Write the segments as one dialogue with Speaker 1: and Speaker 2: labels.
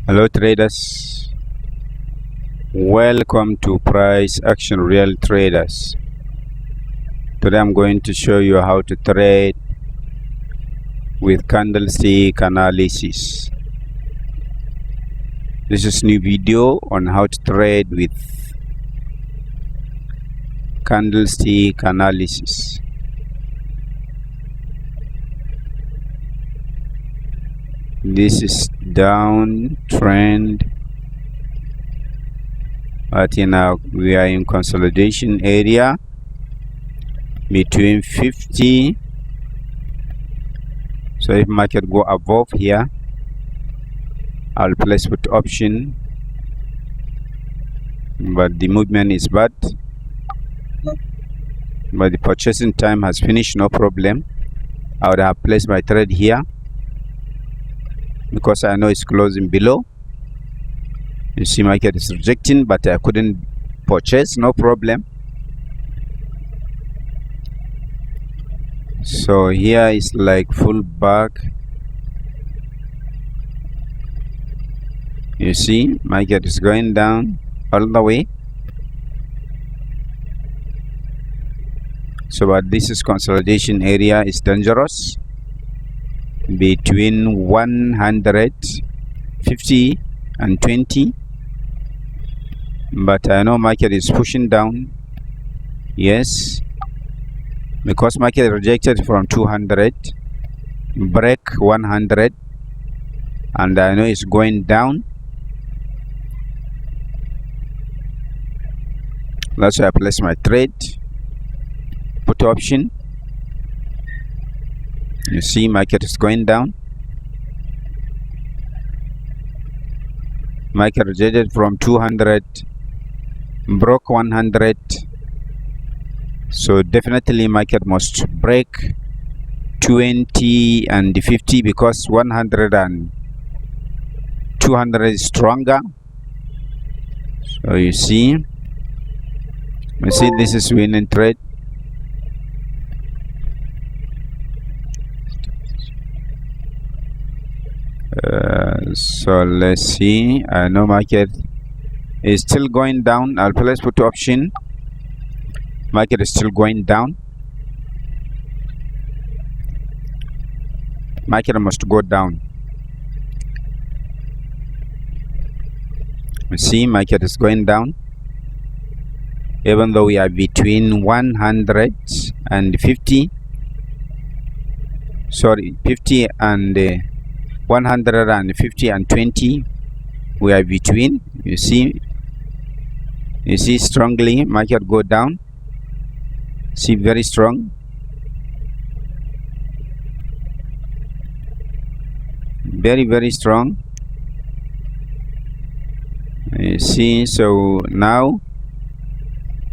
Speaker 1: Hello traders, welcome to Price Action Real Traders. Today I'm going to show you how to trade with candlestick analysis. This is new video on how to trade with candlestick analysis. This is downtrend, but now we are in consolidation area between 50. So if market go above here, I'll place put option, but the movement is bad, but the purchasing time has finished, no problem. I would have placed my trade here because I know it's closing below. You see market is rejecting, but I couldn't purchase, no problem. So here is like full back. You see market is going down all the way. So but this is consolidation area, is dangerous between 150 and 20, but I know market is pushing down. Yes, because market rejected from 200, break 100, and I know it's going down. That's why I place my trade, put option. You see market is going down. Market rejected from 200, broke 100. So definitely market must break 20 and 50 because 100 and 200 is stronger. So you see this is winning trade. So let's see. I know market is still going down. I'll place put option. Market is still going down. Market must go down. You see market is going down, even though we are between 150 50 and 150 and 20. We are between. You see strongly market go down. See, very strong. Very strong. You see, so now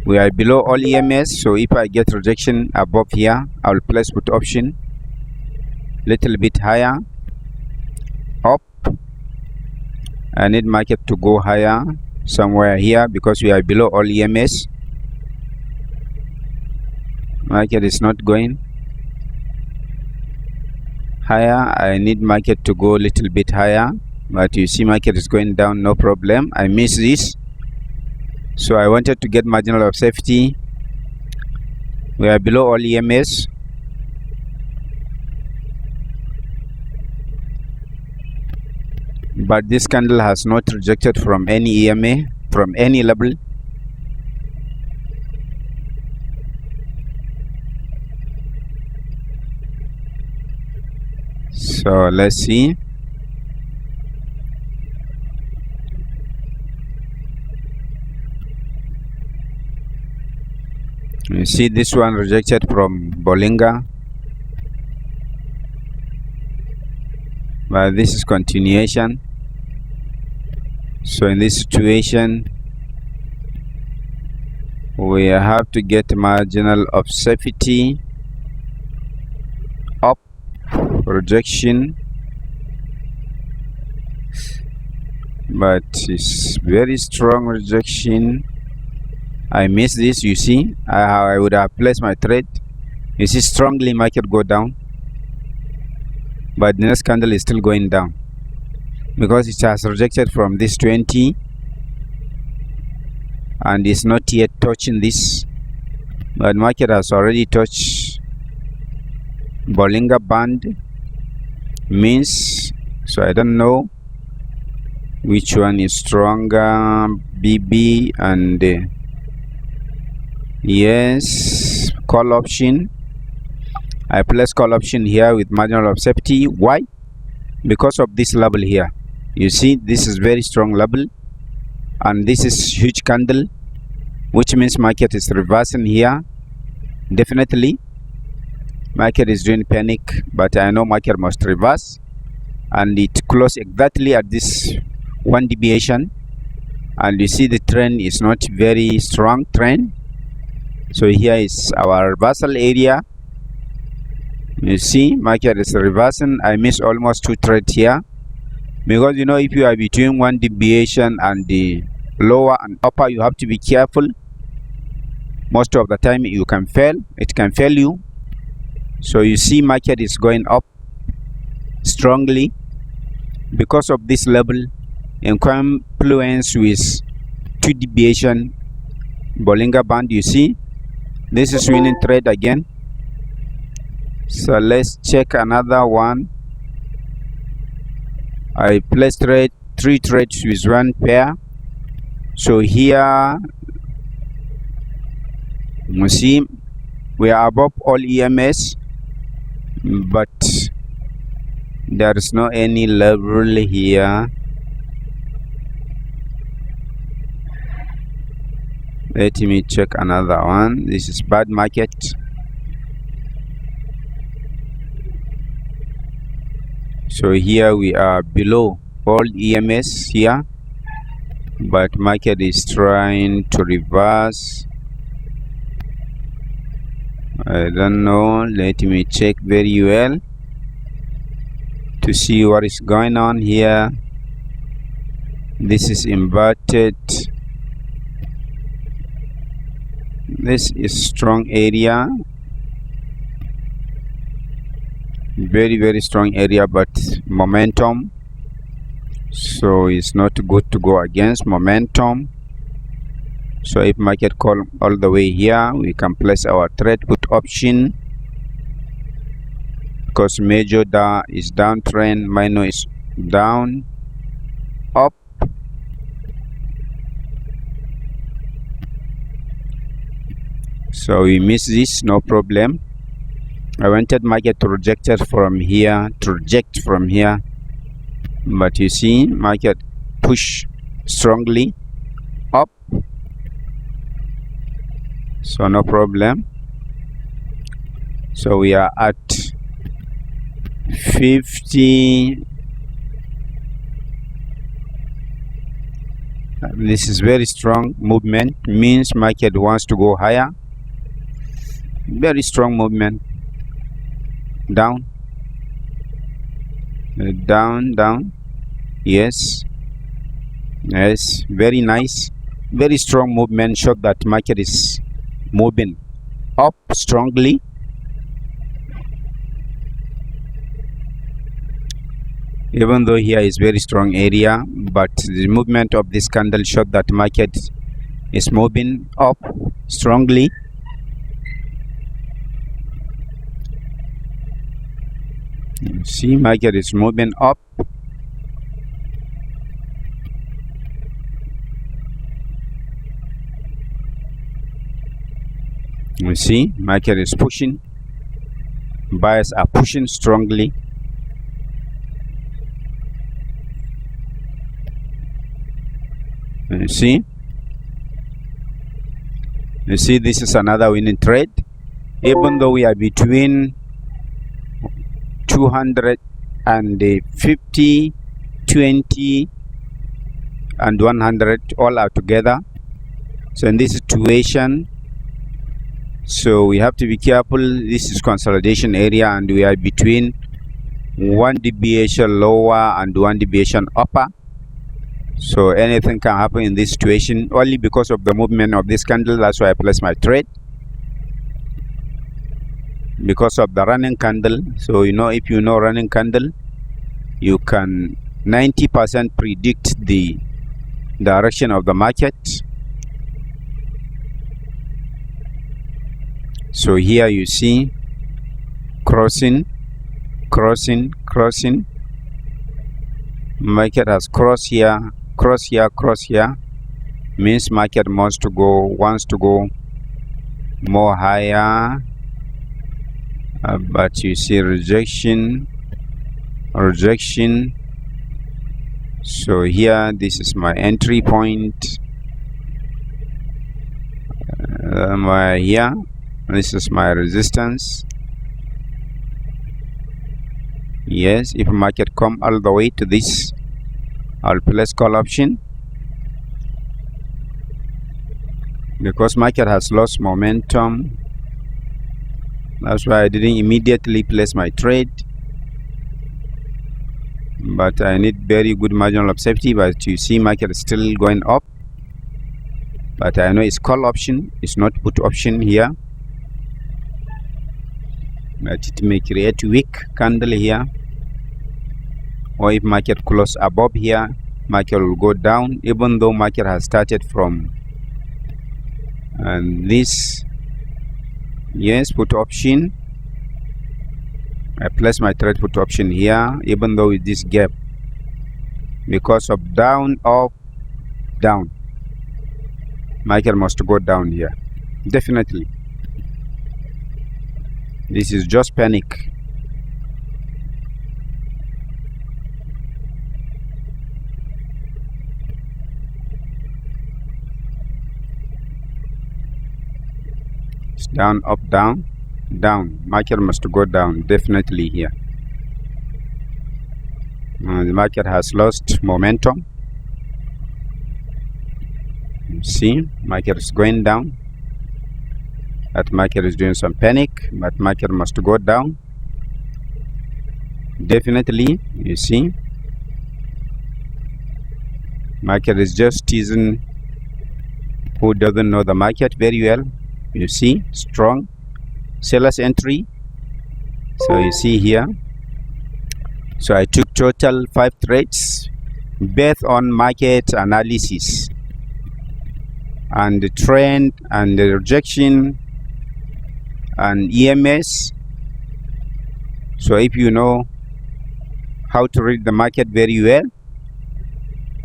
Speaker 1: we are below all EMS. So if I get rejection above here, I will place put option little bit higher up. I need market to go higher somewhere here because we are below all EMS. Market is not going higher. I need market to go a little bit higher, but you see market is going down, no problem. I miss this, so I wanted to get marginal of safety. We are below all EMS. But this candle has not rejected from any EMA, from any level. So let's see. You see this one rejected from Bollinger, but this is continuation. So in this situation, we have to get marginal of safety. Up, rejection, but it's very strong rejection. I miss this. You see, I would have placed my trade. You see strongly market go down, but the next candle is still going down. because it has rejected from this 20 and is not yet touching this, but market has already touched Bollinger Band means. So I don't know which one is stronger, BB and yes, call option. I place call option here with margin of safety. Why? Because of this level here. You see, this is very strong level and this is huge candle, which means market is reversing here. Definitely market is doing panic, but I know market must reverse, and it closed exactly at this one deviation, and you see the trend is not very strong trend. So here is our reversal area. You see market is reversing. I missed almost 2 trades here, because you know, if you are between one deviation and the lower and upper, you have to be careful. Most of the time you can fail, it can fail you. So you see market is going up strongly because of this level in confluence with 2 deviation Bollinger Band. You see this is winning trade again. So let's check another one. I placed 3 trades with 1 pair. So here you see we are above all EMS, but there is no any level here. Let me check another one. This is bad market. So here we are below all EMS here, but market is trying to reverse. I don't know. Let me check very well to see what is going on here. This is inverted. This is strong area, very strong area, but momentum, so it's not good to go against momentum. So if market call all the way here, we can place our trade put option, because major is downtrend, minor is down, up. So we miss this, no problem. I wanted market to reject from here, but you see market push strongly up, so no problem. So we are at 50. This is very strong movement, means market wants to go higher. Very strong movement. Down, down. Yes, very nice, very strong movement. Showed that market is moving up strongly. Even though here is very strong area, but the movement of this candle showed that market is moving up strongly. You see market is moving up. You see market is pushing. Buyers are pushing strongly. You see this is another winning trade, even though we are between 250, 20 and 100 all are together. So in this situation, so we have to be careful. This is consolidation area, and we are between 1 deviation lower and 1 deviation upper. So anything can happen in this situation, only because of the movement of this candle. That's why I place my trade, because of the running candle. So you know, if you know running candle, you can 90% predict the direction of the market. So here you see crossing. Market has crossed here, cross here, means market wants to go more higher, but you see rejection. So here, this is my entry point. Here, this is my resistance. Yes, if market come all the way to this, I'll place call option, because market has lost momentum. That's why I didn't immediately place my trade, but I need very good margin of safety. But you see market is still going up, but I know it's call option, it's not put option here, but it may create weak candle here, or if market close above here, market will go down, even though market has started from this. Yes, put option. I place my trade put option here, even though with this gap, because of down, up, down, market must go down here, definitely. This is just panic. It's down, up, down, down. Market must go down, definitely here. The market has lost momentum. You see, market is going down. That market is doing some panic, but market must go down, definitely. You see, market is just teasing who doesn't know the market very well. You see, strong sellers entry. So you see here, so I took total 5 trades based on market analysis and the trend and the rejection and EMS. So if you know how to read the market very well,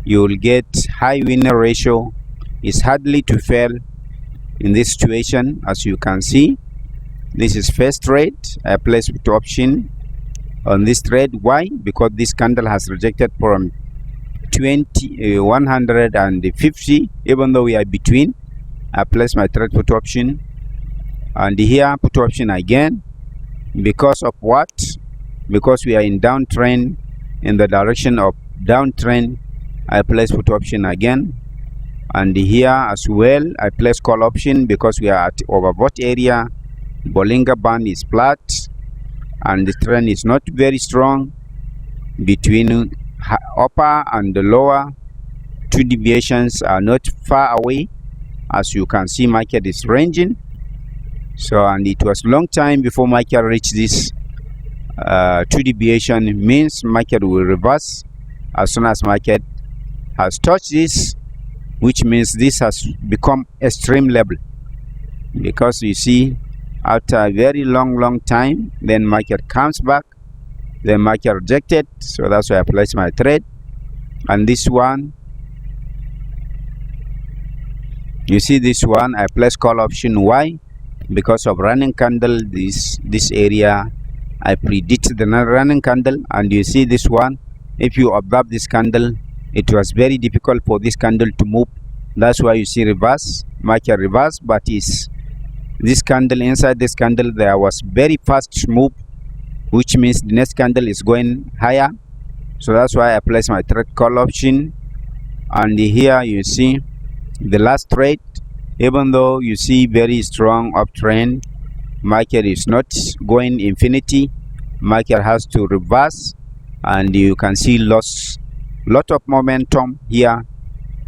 Speaker 1: you will get high winner ratio. It's hardly to fail in this situation. As you can see, this is first trade. I placed put option on this trade. Why? Because this candle has rejected from 150, even though we are between. I place my trade put option, and here put option again. Because of what? Because we are in downtrend, in the direction of downtrend. I place put option again, and here as well I place call option, because we are at overbought area. Bollinger Band is flat and the trend is not very strong. Between upper and the lower, 2 deviations are not far away. As you can see, market is ranging. So, and it was long time before market reached this 2 deviation, means market will reverse as soon as market has touched this, which means this has become extreme level. Because you see, after a very long time, then market comes back, then market rejected. So that's why I placed my trade. And this one, you see this one, I placed call option. Why? Because of running candle, this area, I predict the running candle. And you see this one, if you observe this candle, it was very difficult for this candle to move. That's why you see reverse, market reverse. But is this candle, inside this candle there was very fast move, which means the next candle is going higher. So that's why I place my trade call option. And here you see the last trade, even though you see very strong uptrend, market is not going infinity, market has to reverse, and you can see lost lot of momentum here.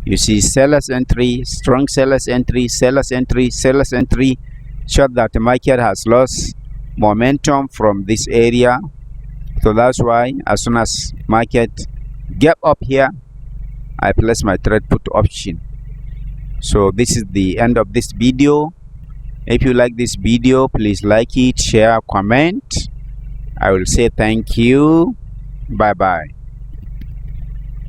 Speaker 1: You see sellers entry, strong sellers entry, sellers entry, sellers entry, show that the market has lost momentum from this area. So that's why as soon as market gap up here, I place my trade put option. So this is the end of this video. If you like this video, please like it, share, comment. I will say thank you. Bye bye.